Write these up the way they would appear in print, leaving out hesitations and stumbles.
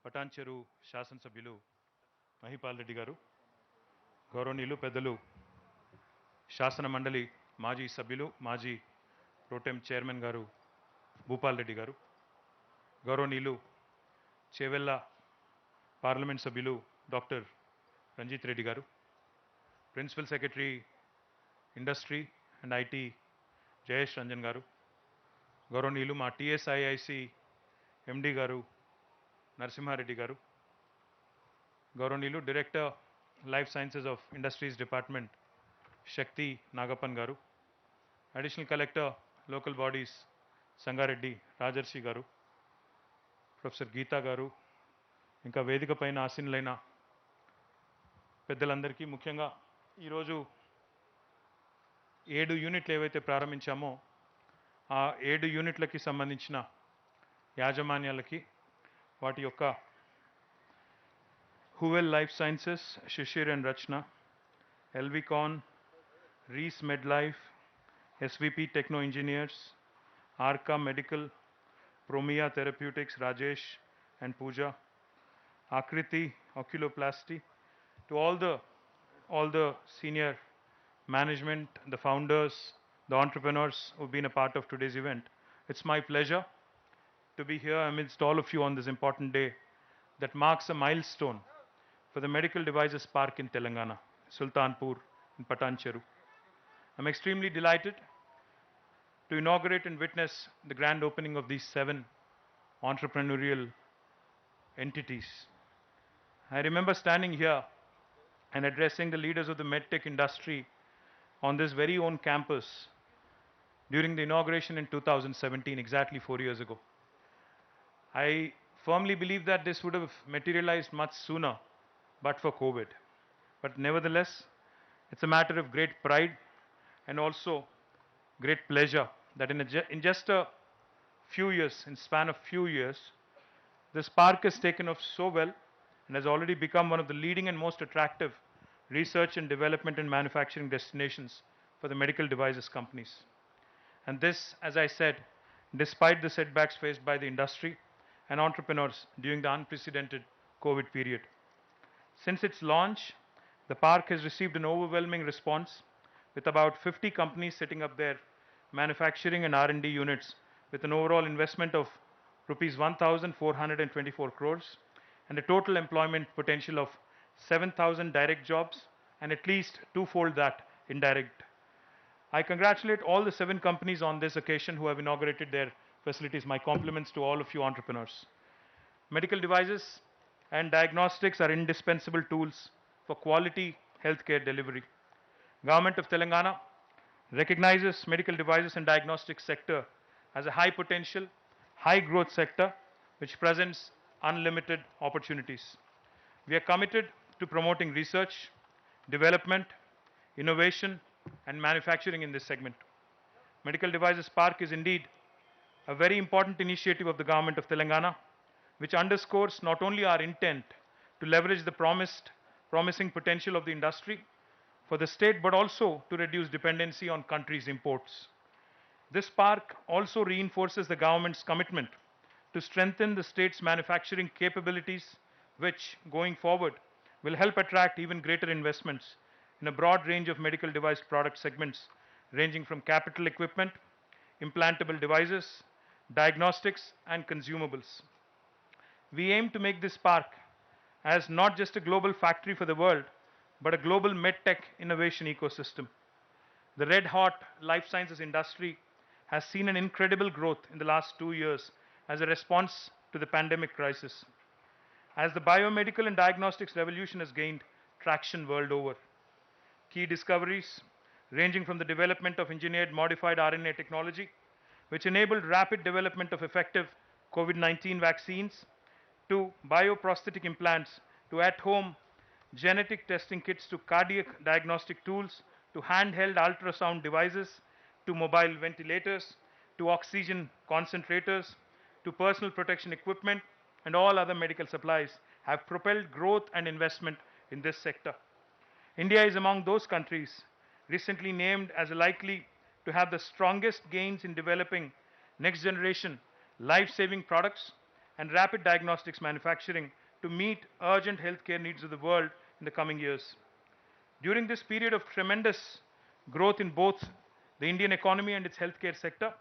పటాన్చెరు శాసనసభ్యులు మహిపాల్ రెడ్డి గారు, గౌరవనీయులు పెద్దలు శాసన మండలి మాజీ సభ్యులు మాజీ ప్రోటెం చైర్మన్ గారు భూపాల్ రెడ్డి గారు, గౌరవనీయులు చేవెళ్ళ పార్లమెంట్ సభ్యులు డాక్టర్ రంజిత్ రెడ్డి గారు, principal secretary industry and IT Jayesh Ranjan గారు, గౌరవనీయులు మా టీఎస్ఐఐసి ఎండి గారు నరసింహారెడ్డి గారు, గౌరవనీయులు director life sciences of industries department Shakthi Nagappan గారు, additional collector local bodies Sangareddy Rajarshi గారు, ప్రొఫెసర్ గీతా గారు, ఇంకా వేదిక పైన ఆసీనులైన పెద్దలందరికీ, ముఖ్యంగా ఈరోజు 7 యూనిట్లు ఏవైతే ప్రారంభించామో ఆ 7 యూనిట్లకి సంబంధించిన యాజమాన్యాలకి, వాటి యొక్క Huwel life sciences Shishir and Rachana, Elvikon, Rees med life, SVP techno engineers, Arka medical, Promia therapeutics Rajesh and Pooja, Aakruti oculoplasty, to all the senior management, the founders, the entrepreneurs who've been a part of today's event. It's my pleasure to be here amidst all of you on this important day that marks a milestone for the Medical Devices Park in Telangana, Sultanpur in Patancheru. I'm extremely delighted to inaugurate and witness the grand opening of these 7 entrepreneurial entities. I remember standing here and addressing the leaders of the medtech industry on this very own campus during the inauguration in 2017, exactly 4 years ago. I firmly believe that this would have materialized much sooner but for COVID. But nevertheless, it's a matter of great pride and also great pleasure that in just a few years, in span of few years, this park has taken off so well and has already become one of the leading and most attractive research and development and manufacturing destinations for the medical devices companies. And this, as I said, despite the setbacks faced by the industry and entrepreneurs during the unprecedented COVID period. Since its launch, the park has received an overwhelming response, with about 50 companies setting up their manufacturing and R&D units with an overall investment of rupees 1,424 crores and a total employment potential of 7,000 direct jobs and at least twofold that indirect. I congratulate all the 7 companies on this occasion who have inaugurated their facilities. My compliments to all of you entrepreneurs. Medical devices and diagnostics are indispensable tools for quality healthcare delivery. Government of Telangana recognizes medical devices and diagnostics sector as a high potential, high growth sector which presents unlimited opportunities. We are committed to promoting research, development, innovation, and manufacturing in this segment. Medical Devices Park is indeed a very important initiative of the Government of Telangana, which underscores not only our intent to leverage the promising potential of the industry for the state, but also to reduce dependency on country's imports. This park also reinforces the government's commitment to strengthen the state's manufacturing capabilities, which, going forward, will help attract even greater investments in a broad range of medical device product segments, ranging from capital equipment, implantable devices, diagnostics, and consumables. We aim to make this park as not just a global factory for the world, but a global medtech innovation ecosystem. The red hot life sciences industry has seen an incredible growth in the last 2 years as a response to the pandemic crisis. As the biomedical and diagnostics revolution has gained traction world over, key discoveries ranging from the development of engineered modified RNA technology, which enabled rapid development of effective COVID-19 vaccines, to bioprosthetic implants, to at-home genetic testing kits, to cardiac diagnostic tools, to handheld ultrasound devices, to mobile ventilators, to oxygen concentrators, to personal protection equipment, and all other medical supplies have propelled growth and investment in this sector. India is among those countries recently named as likely to have the strongest gains in developing next generation life saving products and rapid diagnostics manufacturing to meet urgent healthcare needs of the world in the coming years. During this period of tremendous growth in both the Indian economy and its healthcare sector,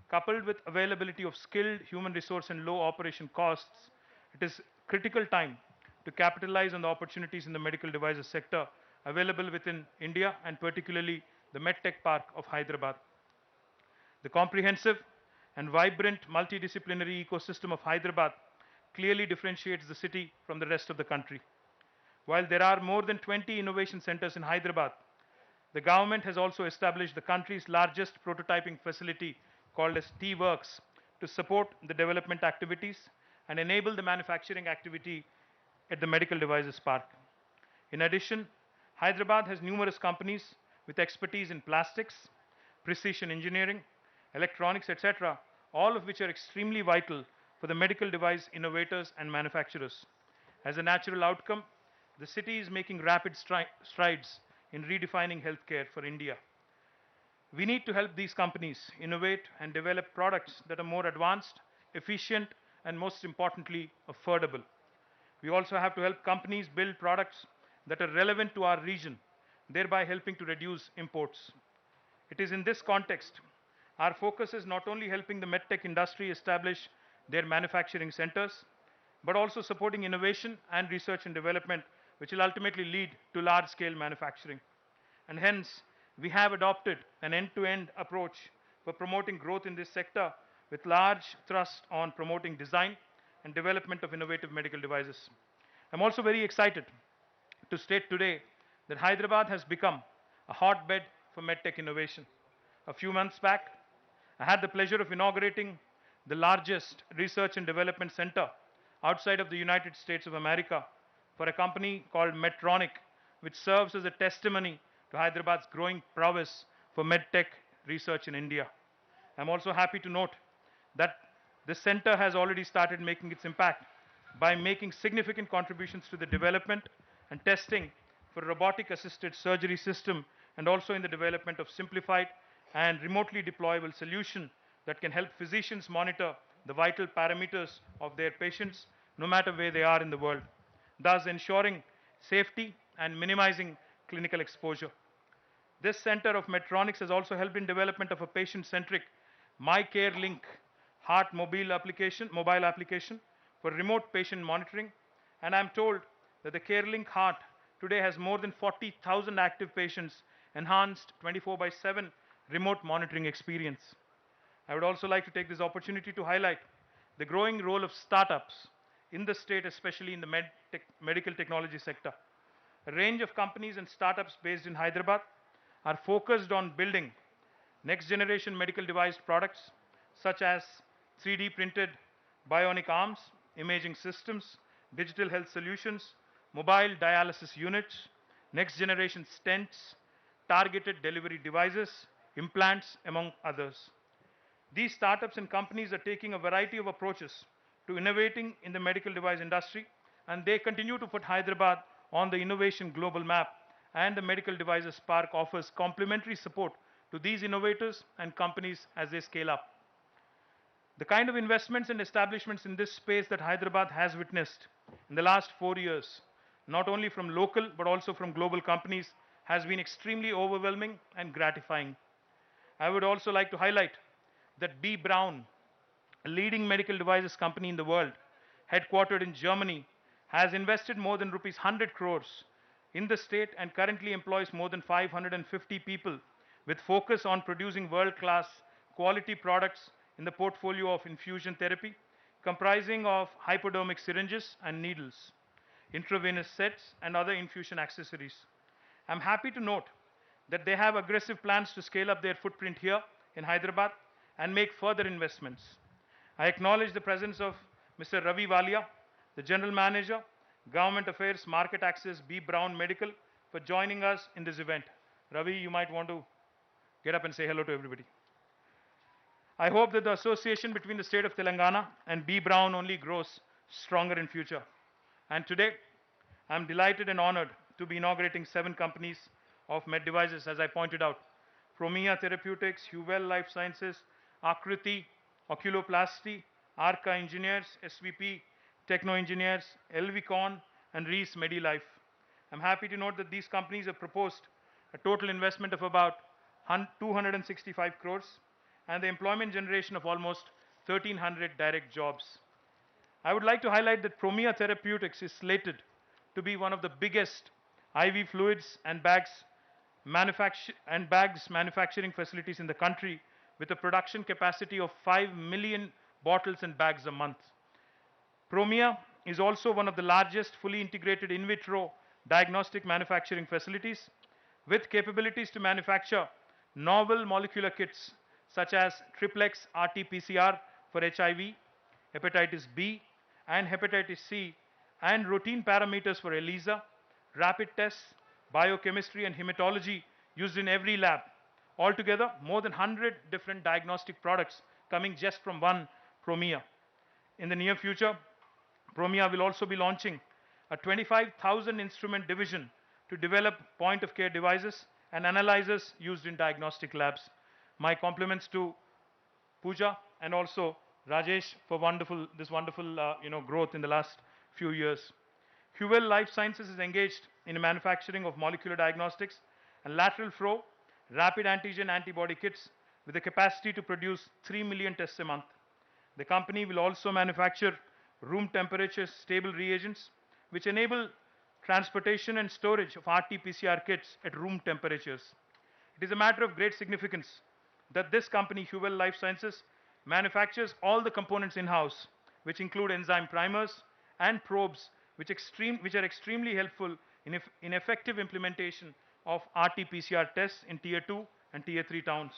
coupled with availability of skilled human resource and low operation costs, it is critical time to capitalize on the opportunities in the medical devices sector available within India and particularly the MedTech Park of Hyderabad. The comprehensive and vibrant multidisciplinary ecosystem of Hyderabad clearly differentiates the city from the rest of the country. While there are more than 20 innovation centers in Hyderabad, the government has also established the country's largest prototyping facility called as T-Works to support the development activities and enable the manufacturing activity at the Medical Devices Park. In addition, Hyderabad has numerous companies with expertise in plastics, precision engineering, electronics, etc., all of which are extremely vital for the medical device innovators and manufacturers. As a natural outcome, the city is making rapid strides in redefining healthcare for India. We need to help these companies innovate and develop products that are more advanced, efficient, and most importantly, affordable. We also have to help companies build products that are relevant to our region, thereby helping to reduce imports. It is in this context, our focus is not only helping the medtech industry establish their manufacturing centers, but also supporting innovation and research and development, which will ultimately lead to large-scale manufacturing. And hence, we have adopted an end-to-end approach for promoting growth in this sector with large thrust on promoting design and development of innovative medical devices. I'm also very excited to state today that Hyderabad has become a hotbed for medtech innovation. A few months back, I had the pleasure of inaugurating the largest research and development center outside of the United States of America for a company called Medtronic, which serves as a testimony to Hyderabad's growing prowess for medtech research in India. I'm also happy to note that the center has already started making its impact by making significant contributions to the development and testing for robotic assisted surgery system and also in the development of simplified and remotely deployable solution that can help physicians monitor the vital parameters of their patients no matter where they are in the world, thus ensuring safety and minimizing clinical exposure. This center of Medtronics has also helped in development of a patient-centric MyCare Link heart mobile application for remote patient monitoring, and I'm told that the CareLink Heart today has more than 40,000 active patients, enhanced 24/7 remote monitoring experience. I would also like to take this opportunity to highlight the growing role of startups in the state, especially in the medical technology sector. A range of companies and startups based in Hyderabad are focused on building next generation medical device products such as 3D printed bionic arms, imaging systems, digital health solutions, mobile dialysis units, next generation stents, targeted delivery devices, implants, among others. These startups and companies are taking a variety of approaches to innovating in the medical device industry, and they continue to put Hyderabad on the innovation global map, and the Medical Devices Park offers complementary support to these innovators and companies as they scale up. The kind of investments and establishments in this space that Hyderabad has witnessed in the last 4 years, not only from local but also from global companies, has been extremely overwhelming and gratifying. I would also like to highlight that B. Braun, a leading medical devices company in the world, headquartered in Germany, has invested more than rupees 100 crores in the state and currently employs more than 550 people with focus on producing world-class quality products in the portfolio of infusion therapy, comprising of hypodermic syringes and needles, intravenous sets, and other infusion accessories. I'm happy to note that they have aggressive plans to scale up their footprint here in Hyderabad and make further investments. I acknowledge the presence of Mr. Ravi Walia, the General Manager, Government Affairs, Market Access, B. Braun Medical, for joining us in this event. Ravi, you might want to get up and say hello to everybody. I hope that the association between the state of Telangana and B. Braun only grows stronger in future. And today, I'm delighted and honored to be inaugurating 7 companies of med devices, as I pointed out. Promia Therapeutics, Huvel Life Sciences, Akriti, Oculoplasty, Arca Engineers, SVP Techno Engineers, Elvicon, and Reese Medilife. I'm happy to note that these companies have proposed a total investment of about 265 crores and the employment generation of almost 1,300 direct jobs. I would like to highlight that Promia Therapeutics is slated to be one of the biggest IV fluids and bags manufacturing facilities in the country with a production capacity of 5 million bottles and bags a month. Promia is also one of the largest fully integrated in vitro diagnostic manufacturing facilities with capabilities to manufacture novel molecular kits such as triplex RT-PCR for HIV, hepatitis B, and hepatitis C, and routine parameters for ELISA, rapid tests, biochemistry, and hematology used in every lab. Altogether, more than 100 different diagnostic products coming just from one Promia. In the near future, Promia will also be launching a 25,000 instrument division to develop point-of-care devices and analyzers used in diagnostic labs. My compliments to Pooja and also Rajesh for this wonderful growth in the last few years. Huvel Life Sciences is engaged in the manufacturing of molecular diagnostics and lateral flow rapid antigen antibody kits with the capacity to produce 3 million tests a month. The company will also manufacture room temperature stable reagents which enable transportation and storage of RT-PCR kits at room temperatures. It is a matter of great significance that this company, Huvel Life Sciences, manufactures all the components in-house, which include enzyme primers and probes, which are extremely helpful in effective implementation of RT-PCR tests in Tier 2 and Tier 3 towns.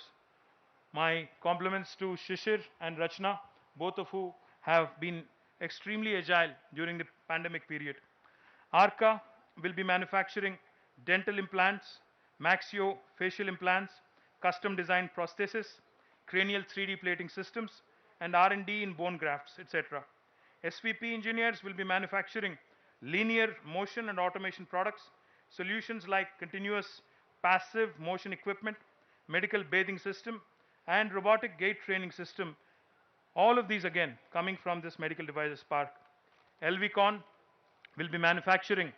My compliments to Shishir and Rachna, both of who have been extremely agile during the pandemic period. Arca will be manufacturing dental implants, maxillofacial implants, custom designed prosthesis, cranial 3D plating systems, and R&D in bone grafts, etc. SVP engineers will be manufacturing linear motion and automation products, solutions like continuous passive motion equipment, medical bathing system, and robotic gait training system. All of these again coming from this medical devices park. Elvicon will be manufacturing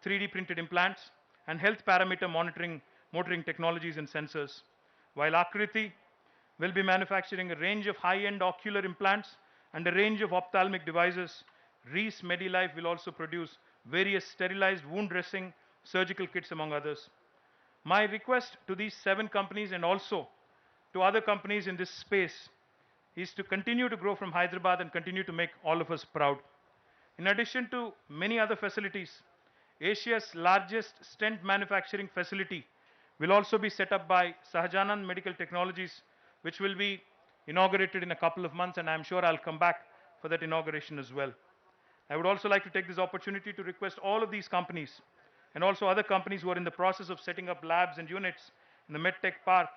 3D printed implants and health parameter monitoring technologies and sensors, while Akriti will be manufacturing a range of high-end ocular implants and a range of ophthalmic devices. Reese Medilife will also produce various sterilized wound dressing, surgical kits, among others. My request to these 7 companies and also to other companies in this space is to continue to grow from Hyderabad and continue to make all of us proud. In addition to many other facilities, Asia's largest stent manufacturing facility will also be set up by Sahajanand Medical Technologies, which will be inaugurated in a couple of months, and I'm sure I'll come back for that inauguration as well. I would also like to take this opportunity to request all of these companies and also other companies who are in the process of setting up labs and units in the MedTech Park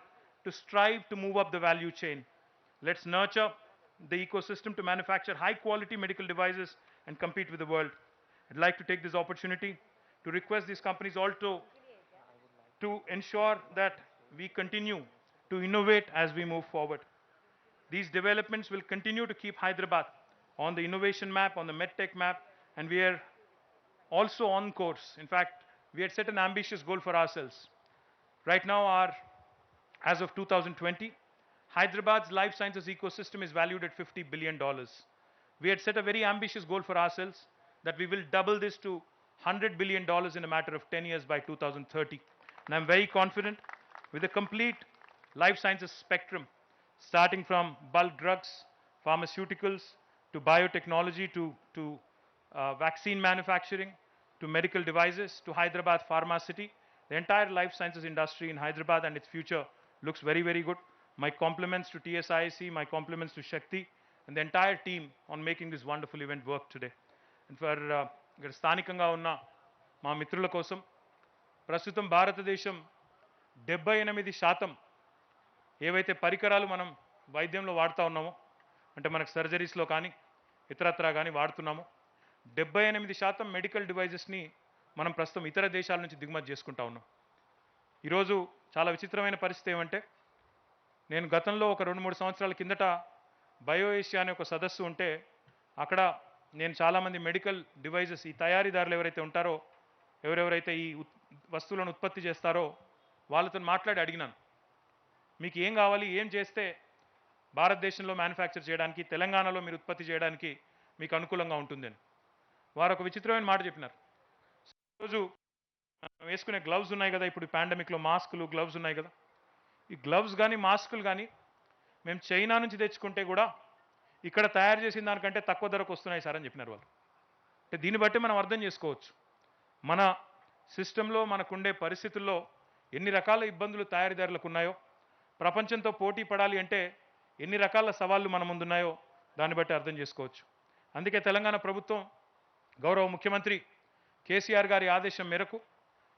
to strive to move up the value chain. Let's nurture the ecosystem to manufacture high-quality medical devices and compete with the world. I'd like to take this opportunity to request these companies also to ensure that we continue to innovate as we move forward. These developments will continue to keep Hyderabad on the innovation map, on the MedTech map, and we are also on course. In fact, we had set an ambitious goal for ourselves. Right now, as of 2020, Hyderabad's life sciences ecosystem is valued at $50 billion. We had set a very ambitious goal for ourselves that we will double this to $100 billion in a matter of 10 years by 2030. And I'm very confident with the complete life sciences spectrum, starting from bulk drugs, pharmaceuticals, to biotechnology, to vaccine manufacturing, to medical devices, to Hyderabad Pharma City. The entire life sciences industry in Hyderabad and its future looks very, very good. My compliments to TSIC, my compliments to Shakti, and the entire team on making this wonderful event work today. And for స్థానికంగా ఉన్న మా మిత్రుల కోసం ప్రస్తుతం భారతదేశం 78% ఏవైతే పరికరాలు మనం వైద్యంలో వాడుతూ ఉన్నామో, అంటే మనకు సర్జరీస్లో కానీ ఇతరత్రా కానీ వాడుతున్నామో, 78% మెడికల్ డివైజెస్ని మనం ప్రస్తుతం ఇతర దేశాల నుంచి దిగుమతి చేసుకుంటా ఉన్నాం. ఈరోజు చాలా విచిత్రమైన పరిస్థితి ఏమంటే, నేను గతంలో ఒక 2-3 సంవత్సరాల కిందట బయో ఏషియా అనే ఒక సదస్సు ఉంటే అక్కడ నేను చాలామంది మెడికల్ డివైజెస్ ఈ తయారీదారులు ఎవరైతే ఉంటారో ఎవరెవరైతే ఈ వస్తువులను ఉత్పత్తి చేస్తారో వాళ్ళతో మాట్లాడి అడిగినాను, మీకు ఏం కావాలి, ఏం చేస్తే భారతదేశంలో మ్యానుఫ్యాక్చర్ చేయడానికి, తెలంగాణలో మీరు ఉత్పత్తి చేయడానికి మీకు అనుకూలంగా ఉంటుందని. వారు ఒక విచిత్రమైన మాట చెప్పినారు. ఈరోజు వేసుకునే గ్లవ్స్ ఉన్నాయి కదా, ఇప్పుడు పాండమిక్లో మాస్కులు గ్లవ్స్ ఉన్నాయి కదా, ఈ గ్లవ్స్ కానీ మాస్కులు కానీ మేము చైనా నుంచి తెచ్చుకుంటే కూడా ఇక్కడ తయారు చేసిన దానికంటే తక్కువ ధరకు వస్తున్నాయి సార్ అని చెప్పినారు వాళ్ళు. అంటే దీన్ని బట్టి మనం అర్థం చేసుకోవచ్చు మన సిస్టంలో మనకుండే పరిస్థితుల్లో ఎన్ని రకాల ఇబ్బందులు తయారీదారులకు ఉన్నాయో, ప్రపంచంతో పోటీ పడాలి అంటే ఎన్ని రకాల సవాళ్లు మన ముందున్నాయో దాన్ని బట్టి అర్థం చేసుకోవచ్చు. అందుకే తెలంగాణ ప్రభుత్వం గౌరవ ముఖ్యమంత్రి కేసీఆర్ గారి ఆదేశం మేరకు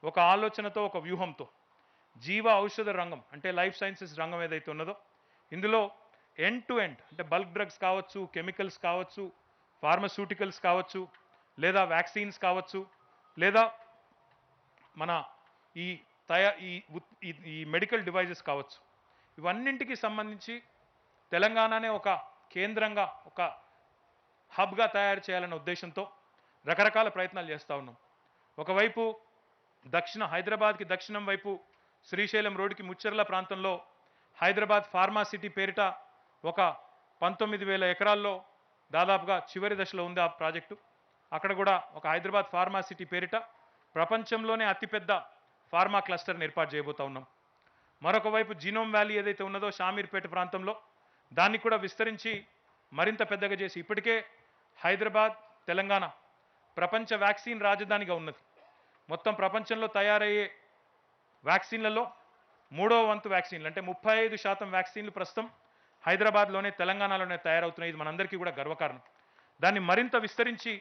ఒక ఆలోచనతో, ఒక వ్యూహంతో జీవ ఔషధ రంగం అంటే లైఫ్ సైన్సెస్ రంగం ఏదైతే ఉన్నదో ఇందులో ఎండ్ టు ఎండ్ అంటే బల్క్ డ్రగ్స్ కావచ్చు, కెమికల్స్ కావచ్చు, ఫార్మస్యూటికల్స్ కావచ్చు, లేదా వ్యాక్సిన్స్ కావచ్చు, లేదా మన ఈ ఈ మెడికల్ డివైజెస్ కావచ్చు, ఇవన్నింటికి సంబంధించి తెలంగాణనే ఒక కేంద్రంగా, ఒక హబ్గా తయారు చేయాలనే ఉద్దేశంతో రకరకాల ప్రయత్నాలు చేస్తూ ఉన్నాం. ఒకవైపు హైదరాబాద్కి దక్షిణం వైపు శ్రీశైలం రోడ్డుకి ముచ్చెర్ల ప్రాంతంలో హైదరాబాద్ ఫార్మా సిటీ పేరిట ఒక 19,000 ఎకరాల్లో దాదాపుగా చివరి దశలో ఉంది ఆ ప్రాజెక్టు. అక్కడ కూడా ఒక హైదరాబాద్ ఫార్మా సిటీ పేరిట ప్రపంచంలోనే అతిపెద్ద ఫార్మా క్లస్టర్ని ఏర్పాటు చేయబోతా ఉన్నాం. మరొక వైపు జీనోమ్ వ్యాలీ ఏదైతే ఉన్నదో షామీర్పేట ప్రాంతంలో దాన్ని కూడా విస్తరించి మరింత పెద్దగా చేసి ఇప్పటికే హైదరాబాద్, తెలంగాణ ప్రపంచ వ్యాక్సిన్ రాజధానిగా ఉన్నది. మొత్తం ప్రపంచంలో తయారయ్యే వ్యాక్సిన్లలో 3వ వంతు వ్యాక్సిన్లు అంటే 35% వ్యాక్సిన్లు ప్రస్తుతం హైదరాబాద్లోనే, తెలంగాణలోనే తయారవుతున్నాయి. ఇది మనందరికీ కూడా గర్వకారణం. దాన్ని మరింత విస్తరించి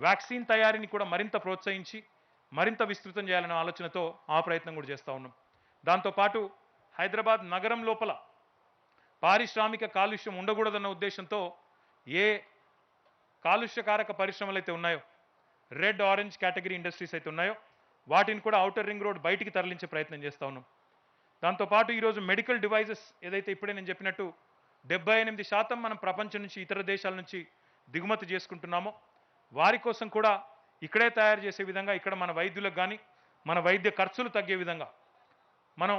వ్యాక్సిన్ తయారీని కూడా మరింత ప్రోత్సహించి మరింత విస్తృతం చేయాలనే ఆలోచనతో ఆ ప్రయత్నం కూడా చేస్తూ ఉన్నాం. దాంతోపాటు హైదరాబాద్ నగరం లోపల పారిశ్రామిక కాలుష్యం ఉండకూడదన్న ఉద్దేశంతో ఏ కాలుష్యకారక పరిశ్రమలు అయితే ఉన్నాయో, రెడ్ ఆరెంజ్ కేటగిరీ ఇండస్ట్రీస్ అయితే ఉన్నాయో వాటిని కూడా ఔటర్ రింగ్ రోడ్ బయటికి తరలించే ప్రయత్నం చేస్తూ ఉన్నాం. దాంతోపాటు ఈరోజు మెడికల్ డివైజెస్ ఏదైతే ఇప్పుడే నేను చెప్పినట్టు 78% మనం ప్రపంచం నుంచి, ఇతర దేశాల నుంచి దిగుమతి చేసుకుంటున్నామో వారి కోసం కూడా ఇక్కడే తయారు చేసే విధంగా, ఇక్కడ మన వైద్యులకు కానీ మన వైద్య ఖర్చులు తగ్గే విధంగా మనం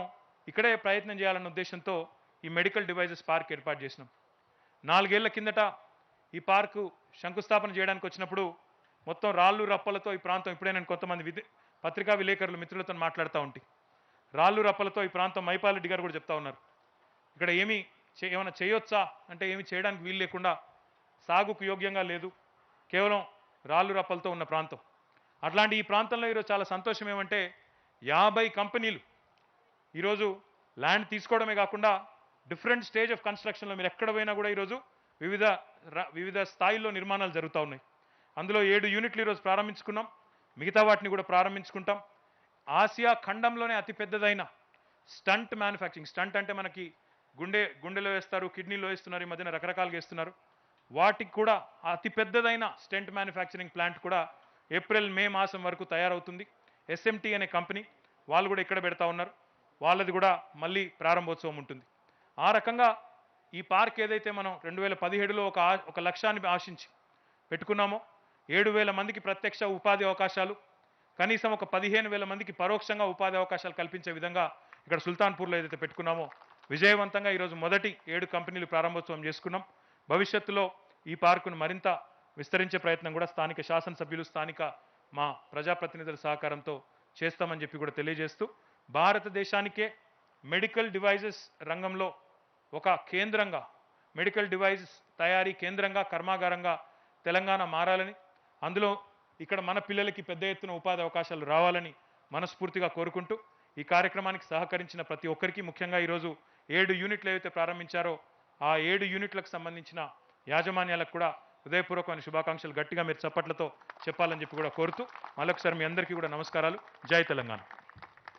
ఇక్కడే ప్రయత్నం చేయాలన్న ఉద్దేశంతో ఈ మెడికల్ డివైజెస్ పార్క్ ఏర్పాటు చేసినాం. 4 ఏళ్ల కిందట ఈ పార్కు శంకుస్థాపన చేయడానికి వచ్చినప్పుడు మొత్తం రాళ్ళు రప్పలతో ఈ ప్రాంతం, ఇప్పుడే నేను కొంతమంది పత్రికా విలేకరులు మిత్రులతో మాట్లాడుతూ ఉంటే రాళ్ళు రప్పలతో ఈ ప్రాంతం, మైపాల్ రెడ్డి గారు కూడా చెప్తా ఉన్నారు, ఇక్కడ ఏమైనా చేయొచ్చా అంటే ఏమి చేయడానికి వీలు లేకుండా సాగుకు యోగ్యంగా లేదు, కేవలం రాళ్ళు రప్పలతో ఉన్న ప్రాంతం. అట్లాంటి ఈ ప్రాంతంలో ఈరోజు చాలా సంతోషం ఏమంటే 50 కంపెనీలు ఈరోజు ల్యాండ్ తీసుకోవడమే కాకుండా డిఫరెంట్ స్టేజ్ ఆఫ్ కన్స్ట్రక్షన్లో మీరు ఎక్కడ పోయినా కూడా ఈరోజు వివిధ స్థాయిల్లో నిర్మాణాలు జరుగుతూ ఉన్నాయి. అందులో 7 యూనిట్లు ఈరోజు ప్రారంభించుకున్నాం, మిగతా వాటిని కూడా ప్రారంభించుకుంటాం. ఆసియా ఖండంలోనే అతిపెద్దదైన స్టంట్ మ్యానుఫ్యాక్చరింగ్, స్టంట్ అంటే మనకి గుండెలో వేస్తారు, కిడ్నీలో వేస్తున్నారు, ఈ మధ్యన రకరకాలుగా వేస్తున్నారు, వాటికి కూడా అతిపెద్దదైన స్టెంట్ మ్యానుఫ్యాక్చరింగ్ ప్లాంట్ కూడా ఏప్రిల్ మే మాసం వరకు తయారవుతుంది. SMT అనే కంపెనీ వాళ్ళు కూడా ఇక్కడ పెడతా ఉన్నారు, వాళ్ళది కూడా మళ్ళీ ప్రారంభోత్సవం ఉంటుంది. ఆ రకంగా ఈ పార్క్ ఏదైతే మనం 2017లో ఒక లక్ష్యాన్ని ఆశించి పెట్టుకున్నామో 7,000 మందికి ప్రత్యక్ష ఉపాధి అవకాశాలు, కనీసం ఒక 15,000 మందికి పరోక్షంగా ఉపాధి అవకాశాలు కల్పించే విధంగా ఇక్కడ సుల్తాన్పూర్లో ఏదైతే పెట్టుకున్నామో విజయవంతంగా ఈరోజు మొదటి 7 కంపెనీలు ప్రారంభోత్సవం చేసుకున్నాం. భవిష్యత్తులో ఈ పార్కును మరింత విస్తరించే ప్రయత్నం కూడా స్థానిక శాసనసభ్యులు, స్థానిక మా ప్రజాప్రతినిధుల సహకారంతో చేస్తామని చెప్పి కూడా తెలియజేస్తూ, భారతదేశానికే మెడికల్ డివైజెస్ రంగంలో ఒక కేంద్రంగా, మెడికల్ డివైజెస్ తయారీ కేంద్రంగా, కర్మాగారంగా తెలంగాణ మారాలని, అందులో ఇక్కడ మన పిల్లలకి పెద్ద ఎత్తున ఉపాధి అవకాశాలు రావాలని మనస్ఫూర్తిగా కోరుకుంటూ ఈ కార్యక్రమానికి సహకరించిన ప్రతి ఒక్కరికి, ముఖ్యంగా ఈరోజు 7 యూనిట్లు ఏవైతే ప్రారంభించారో ఆ 7 యూనిట్లకు సంబంధించిన యాజమాన్యాలకు కూడా హృదయపూర్వకమైన శుభాకాంక్షలు గట్టిగా మీరు చప్పట్లతో చెప్పాలని చెప్పి కూడా కోరుతూ మళ్ళొకసారి మీ అందరికీ కూడా నమస్కారాలు. జై తెలంగాణ.